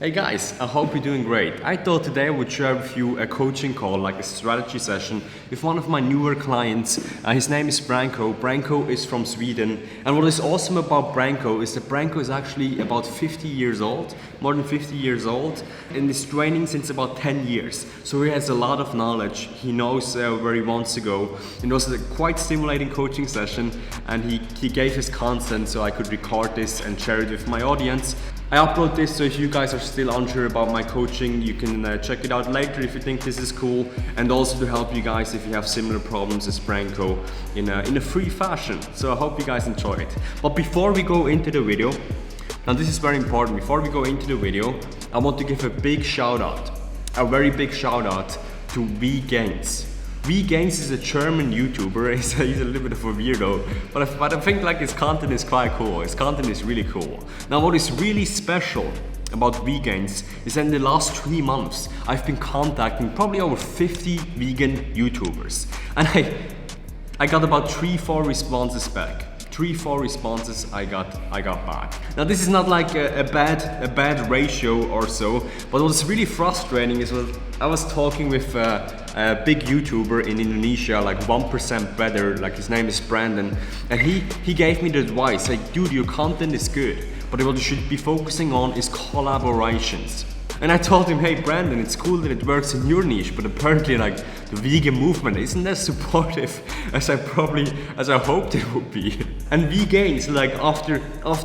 Hey guys, I hope you're doing great. I thought today I would share with you a coaching call, like a strategy session with one of my newer clients. His name is Branko. Branko is from Sweden. And what is awesome about Branko is that Branko is actually about 50 years old, more than 50 years old, and is training since about 10 years. So he has a lot of knowledge. He knows where he wants to go. It was a quite stimulating coaching session, and he gave his consent so I could record this and share it with my audience. I upload this, so if you guys are still unsure about my coaching, you can check it out later if you think this is cool, and also to help you guys if you have similar problems as Branko in a free fashion. So I hope you guys enjoy it. But before we go into the video, now this is very important, before we go into the video, I want to give a big shout out, a very big shout out to QualityGains. QualityGains is a German YouTuber. He's a little bit of a weirdo, but I think like his content is quite cool. His content is really cool. Now what is really special about QualityGains is that in the last 3 months I've been contacting probably over 50 vegan YouTubers, and I got about 3-4 responses back. 3-4 responses I got back. Now this is not like a bad ratio or so, but what's really frustrating is what I was talking with a big YouTuber in Indonesia, like 1% better, like his name is Brandon, and he gave me the advice, like, dude, your content is good, but what you should be focusing on is collaborations. And I told him, hey Brandon, it's cool that it works in your niche, but apparently like the vegan movement isn't as supportive as I hoped it would be. And QualityGains, like after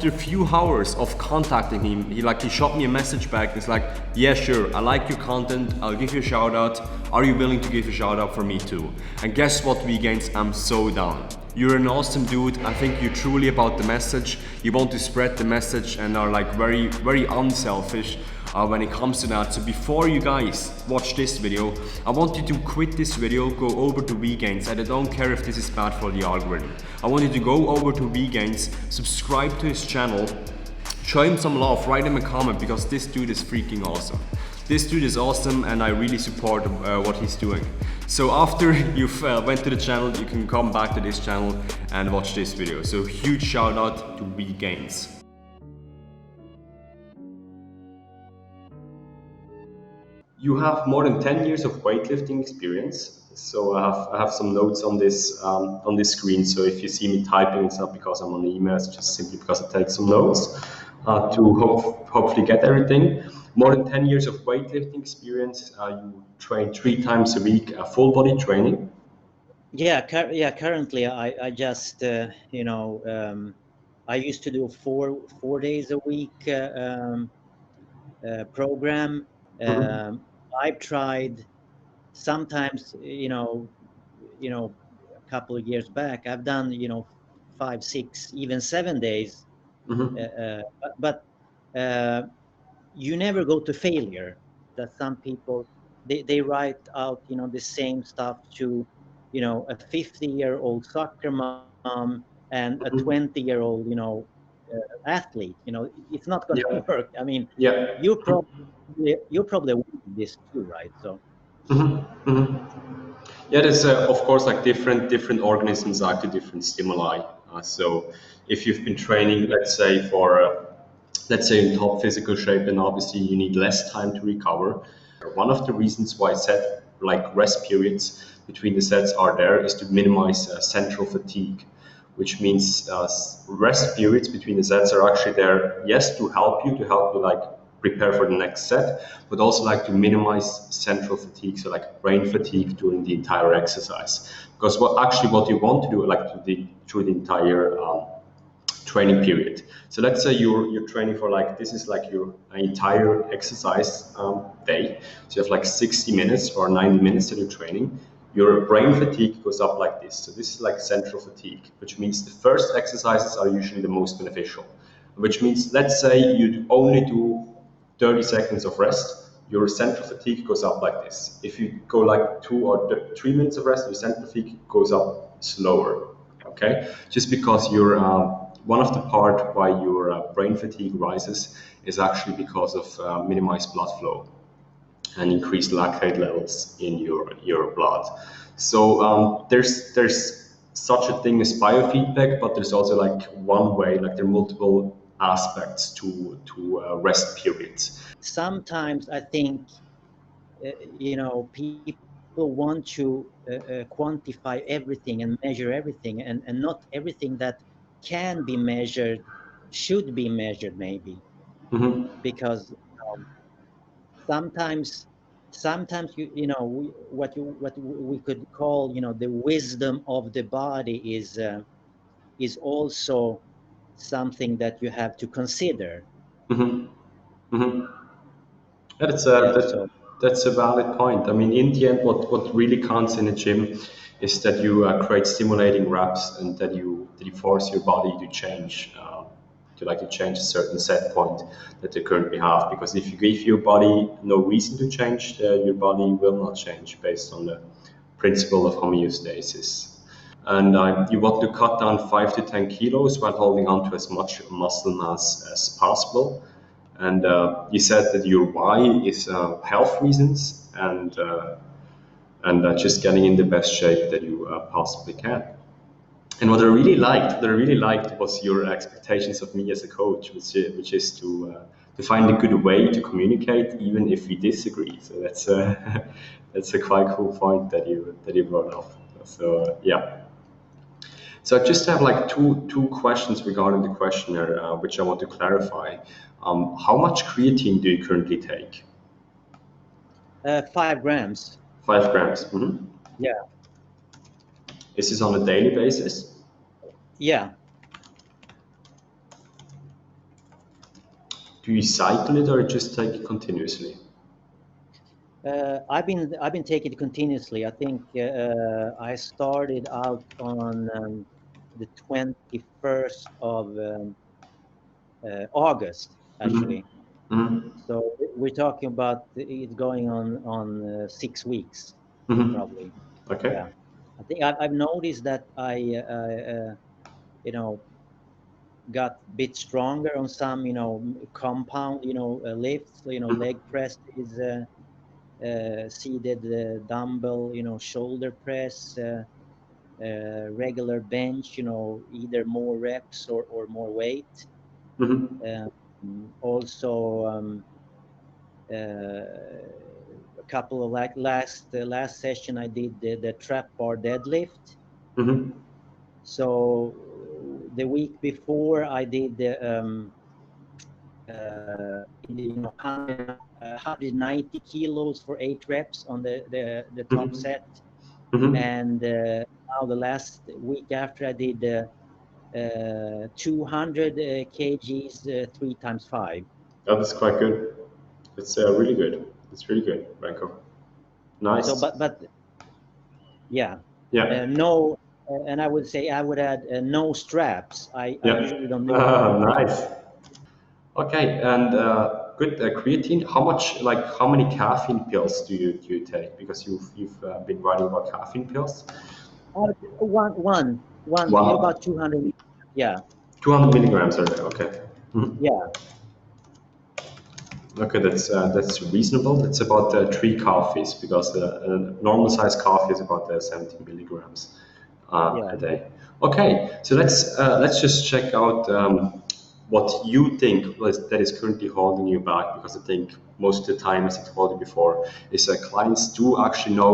a few hours of contacting him, he shot me a message back. It's like, yeah, sure, I like your content, I'll give you a shout out. Are you willing to give a shout out for me too? And guess what, QualityGains, I'm so down. You're an awesome dude. I think you're truly about the message. You want to spread the message and are like very unselfish when it comes to that. So before you guys watch this video, I want you to quit this video, go over to QualityGains, and I don't care if this is bad for the algorithm. I want you to go over to QualityGains, subscribe to his channel, show him some love, write him a comment, because this dude is freaking awesome. This dude is awesome, and I really support what he's doing. So after you've went to the channel, you can come back to this channel and watch this video. So huge shout out to QualityGains. You have more than 10 years of weightlifting experience. So I have some notes on this screen. So if you see me typing, it's not because I'm on the email, it's just simply because I take some notes to hopefully get everything. More than 10 years of weightlifting experience. You train 3 times a week, full body training. Yeah, currently I just I used to do 4 days a week program. I've tried sometimes, a couple of years back, I've done 5, 6, even 7 days. But you never go to failure. That some people they write out the same stuff to a 50-year-old soccer mom and a 20-year-old athlete. It's not going to work. I mean, you probably want this too, right? So yeah, there's of course like different organisms react to different stimuli. So if you've been training, let's say in top physical shape, then obviously you need less time to recover. One of the reasons why set like rest periods between the sets are there is to minimize central fatigue, which means rest periods between the sets are actually there, yes, to help you like prepare for the next set, but also like to minimize central fatigue, so like brain fatigue during the entire exercise. Because what you want to do like through the entire training period. So let's say you're training for like, this is like your entire exercise day. So you have like 60 minutes or 90 minutes that you're training. Your brain fatigue goes up like this. So this is like central fatigue, which means the first exercises are usually the most beneficial, which means let's say you only do 30 seconds of rest, your central fatigue goes up like this. If you go like 2 or 3 minutes of rest, your central fatigue goes up slower, okay? Just because you're, one of the part why your brain fatigue rises is actually because of minimized blood flow and increased lactate levels in your blood. So there's such a thing as biofeedback, but there's also like one way, like there are multiple aspects to rest periods. Sometimes I think people want to quantify everything and measure everything, and not everything that can be measured should be measured, maybe. Because sometimes what we could call the wisdom of the body is also something that you have to consider. That's Yeah, so that's a valid point. I mean, in the end, what really counts in a gym is that you create stimulating reps and that you force your body to change, to change a certain set point that they currently have. Because if you give your body no reason to change, your body will not change based on the principle of homeostasis. And you want to cut down 5 to 10 kilos while holding on to as much muscle mass as possible. And you said that your why is health reasons and just getting in the best shape that you possibly can. And what I really liked was your expectations of me as a coach, which is to find a good way to communicate, even if we disagree. So that's that's a quite cool point that you brought up. So yeah. So I just have like two questions regarding the questionnaire, which I want to clarify. How much creatine do you currently take? 5 grams. 5 grams. Mhm. Yeah. Is this on a daily basis? Yeah. Do you cycle it or just take it continuously? I've been taking it continuously. I think I started out on the 21st of August, actually. Mhm. So we're talking about it going on 6 weeks, Mhm. probably. Okay. Yeah, I think I've noticed that I you know got a bit stronger on some compound lifts, leg presses, seated dumbbell, shoulder press, regular bench, either more reps or more weight. Mhm. Also, a couple of like last session I did the trap bar deadlift. Mhm. So the week before I did the 190 kilos for 8 reps on the top Mhm. set. Mhm. And now the last week after I did 200 kgs 3 times 5. That is quite good. It's really good. It's really good, Branko. So Nice. but yeah, Yeah. no, and I would say I would add no straps. I Yeah. usually don't do anything. Nice. Okay, and good creatine. How much, like, how many caffeine pills do you take? Because you've been writing about caffeine pills. Uh, one, Wow, about 200. Yeah, 200 milligrams a day. Okay. yeah, Okay, that's reasonable. That's about 3 coffees because a normal size coffee is about 70 milligrams yeah. a day. Okay, so let's just check out what you think that is currently holding you back, because I think most of the time, as I told you before, is that clients do actually know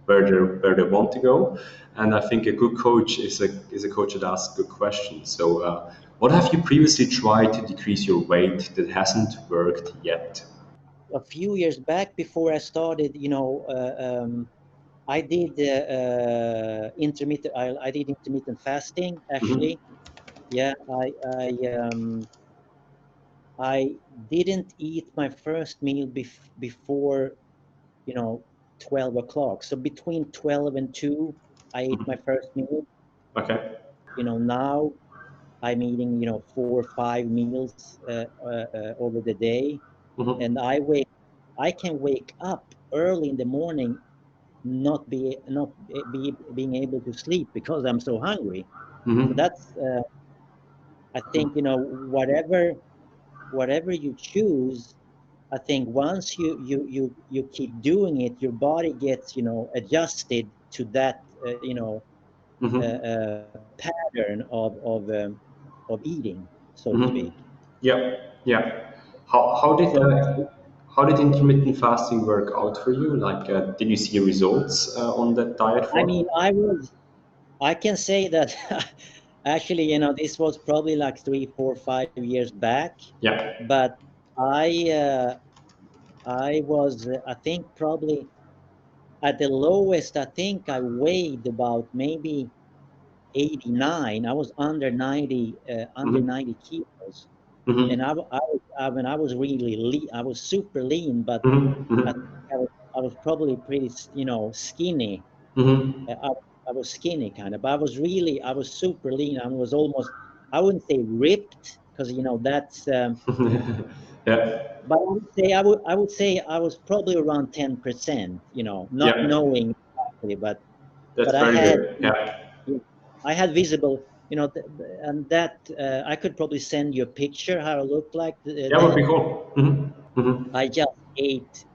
where they want to go, and I think a good coach is a coach that asks good questions. So, what have you previously tried to decrease your weight that hasn't worked yet? A few years back, before I started, I did I did intermittent fasting, actually. Yeah, I didn't eat my first meal before 12 o'clock. So between 12 and 2, I ate my first meal. Okay. Now I'm eating 4 or 5 meals over the day, Hmm. and I can wake up early in the morning, not being able to sleep because I'm so hungry. So Hmm. that's I think whatever you choose, I think once you keep doing it, your body gets adjusted to that Hmm. pattern of eating, so to Hmm. speak. Yeah, yeah. How did intermittent fasting work out for you? Like, did you see results on that diet I form? mean, I can say that actually, this was probably like 3, 4, 5 years back, Yeah. but I was, I think probably at the lowest, I think I weighed about maybe 89. I was under Mm-hmm. 90 kilos. And Mm-hmm. I was really lean. I was super lean, but Mm-hmm. I think I was probably pretty, skinny. Mm-hmm. I, I was skinny kind of, but I was super lean. I was almost, I wouldn't say ripped because, that's, Yeah. but I would say I was probably around 10%, not Yeah. knowing exactly, but That's very good. Yeah. I had visible, and that I could probably send you a picture how I looked like Yeah, would be then. cool. Mm-hmm. Mm-hmm. I just ate,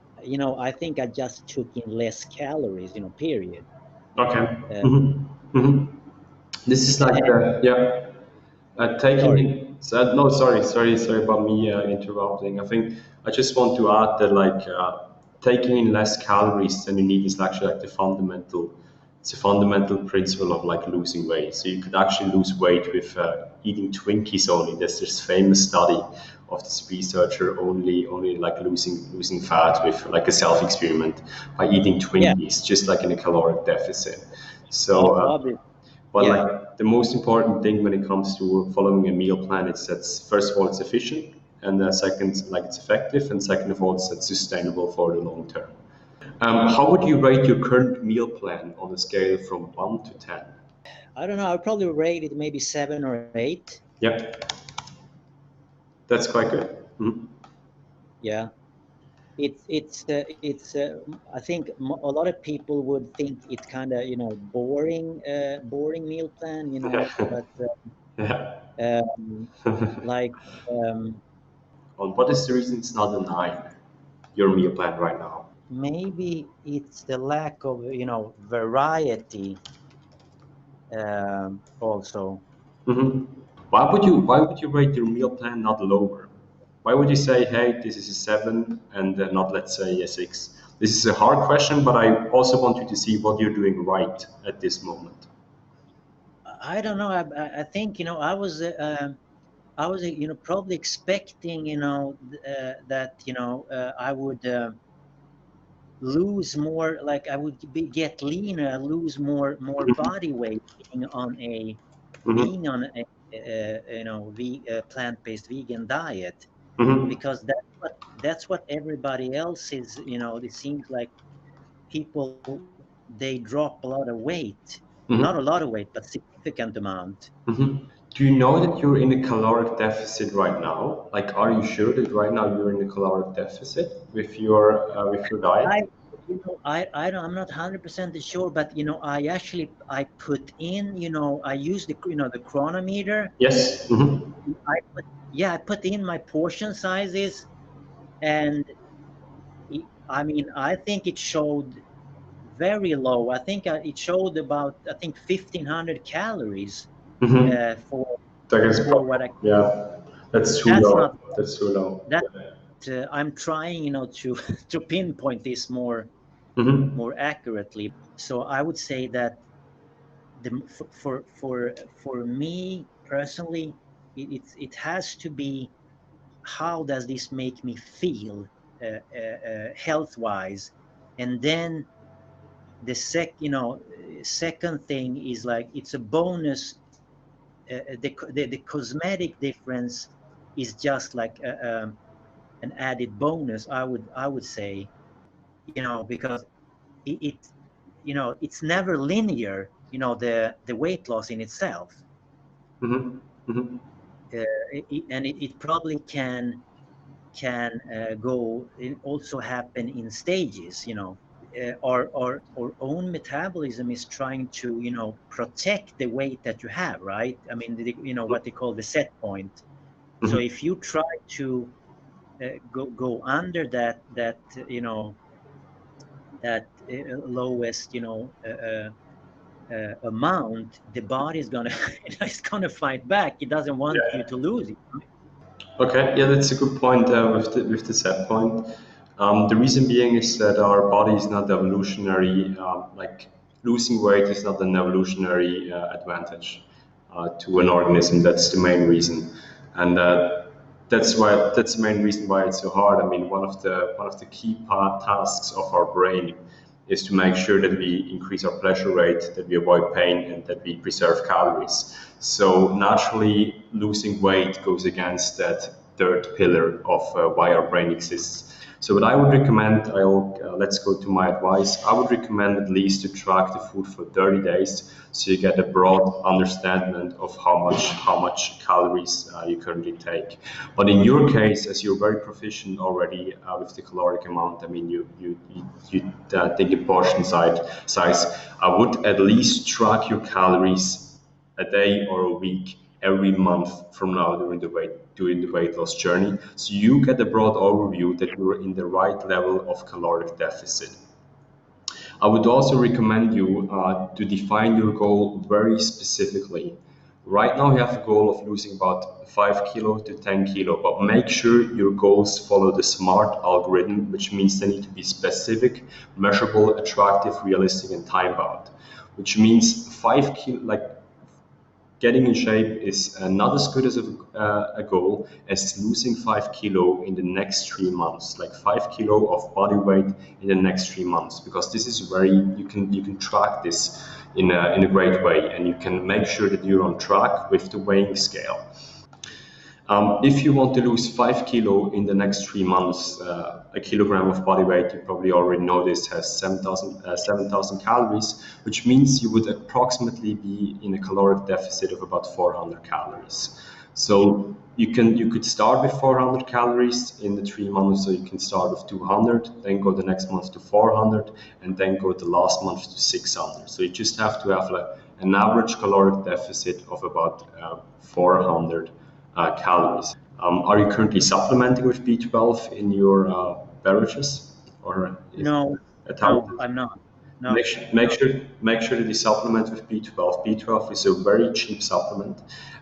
I think I just took in less calories, period. Okay. Uh, Mm-hmm. Mm-hmm. This is like and, the, yeah. Taking sorry. in, so, no, sorry about me interrupting. I think I just want to add that like taking in less calories than you need is actually like it's a fundamental principle of like losing weight. So you could actually lose weight with eating Twinkies only. There's this famous study of this researcher only like losing fat with like a self experiment by eating Yeah. Twinkies, just like in a caloric deficit. So. Obviously. But Yeah. like the most important thing when it comes to following a meal plan is that first of all it's efficient, and second like it's effective, and second of all it's sustainable for the long term. How would you rate your current meal plan on a scale from 1 to 10? I don't know. I would probably rate it maybe 7 or 8. Yeah, that's quite good. Mhm. Yeah. I think a lot of people would think it's kind of, boring meal plan, but Yeah. like, um, And what is the reason it's not a 9? Your meal plan right now. maybe it's the lack of, variety, also. Mhm. Why would you rate your meal plan not lower? Why would you say, hey, this is a 7 and not let's say a 6? This is a hard question, but I also want you to see what you're doing right at this moment. I don't know. I think, I was, probably expecting, that, I would lose more, like I would get leaner, lose more body weight Hmm. being on a, plant-based vegan diet, Hmm. because that's what everybody else is. It seems like people, they drop a lot of weight, not a Hmm. lot of weight, but significant amount. Hmm. Do you know that you're in a caloric deficit right now? Like, are you sure that right now you're in a caloric deficit with your diet? I, I'm not 100% sure, but I put in, I use the chronometer. Yes. Hmm. I put in my portion sizes, and I mean, I think it showed very low. I think it showed about, I think, 1,500 calories Hmm. for That is what problem. I. Yeah, that's too That's low. not That's too low. that. Yeah. I'm trying, to to pinpoint this Hmm. more accurately. So I would say that for me personally, it has to be, how does this make me feel, health wise, and then second thing is like, it's a bonus. The cosmetic difference is just like an added bonus. I would say, because it it's never linear. The weight loss in itself, Hmm. Hmm. and it probably can go also happen in stages. Our own metabolism is trying to, protect the weight that you have, right? I mean, what they call the set point. So Hmm. if you try to go under that lowest, amount, the body is gonna it's gonna fight back. It doesn't want you Yeah. to lose it. Okay, yeah, that's a good point with the set point. The reason being is that our body is not evolutionary. Like losing weight is not an evolutionary advantage to an organism. That's the main reason, and that's the main reason why it's so hard. I mean, one of the key tasks of our brain is to make sure that we increase our pleasure rate, that we avoid pain, and that we preserve calories. So naturally, losing weight goes against that third pillar of why our brain exists. So what I would recommend, let's go to my advice. I would recommend at least to track the food for 30 days, so you get a broad understanding of how much calories you currently take. But in your case, as you're very proficient already with the caloric amount, I mean, you think in portion size. I would at least track your calories a day or a week every month from now during the weight loss journey, so you get a broad overview that you're in the right level of caloric deficit. I would also recommend you to define your goal very specifically. Right now, you have a goal of losing about 5 kilo to 10 kilo, but make sure your goals follow the SMART algorithm, which means they need to be specific, measurable, attractive, realistic, and time bound. Which means 5 kilo, like getting in shape is not as good as a goal as losing 5 kilo in the next 3 months, like 5 kilo of body weight in the next 3 months, because this is where you can track this in a great way, and you can make sure that you're on track with the weighing scale. If you want to lose 5 kilo in the next 3 months, a kilogram of body weight, you probably already know this, has 7,000 calories, which means you would approximately be in a caloric deficit of about 400 calories. So you could start with 400 calories in the 3 months, so you can start with 200, then go the next month to 400, and then go the last month to 600. So you just have to have an average caloric deficit of about 400 calories. Are you currently supplementing with B12 in your beverages, or No, no, I'm not. No, make sure that you supplement with B12. B12 is a very cheap supplement,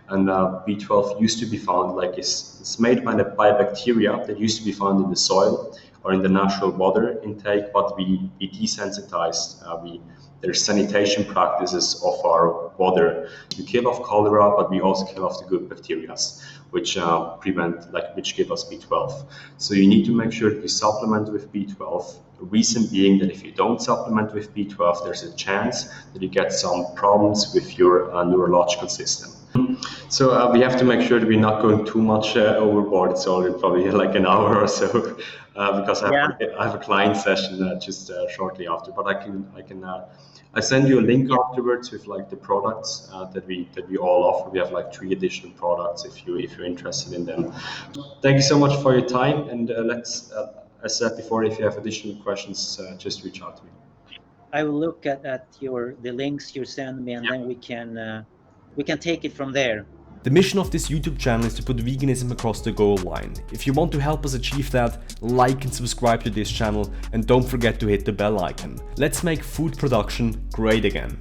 and B12 used to be found, like it's made by a bacteria that used to be found in the soil or in the natural water intake, but we desensitized. There's sanitation practices of our water. We kill off cholera, but we also kill off the good bacteria, which which give us B12. So you need to make sure that you supplement with B12. The reason being that if you don't supplement with B12, there's a chance that you get some problems with your neurological system. So we have to make sure that we're not going too much overboard. It's already probably like an hour or so, because I have a client session just shortly after. But I send you a link afterwards with like the products that we all offer. We have like 3 additional products if you're interested in them. Thank you so much for your time, and as said before, if you have additional questions, just reach out to me. I will look at the links you send me, and then we can take it from there. The mission of this YouTube channel is to put veganism across the goal line. If you want to help us achieve that, like and subscribe to this channel, and don't forget to hit the bell icon. Let's make food production great again.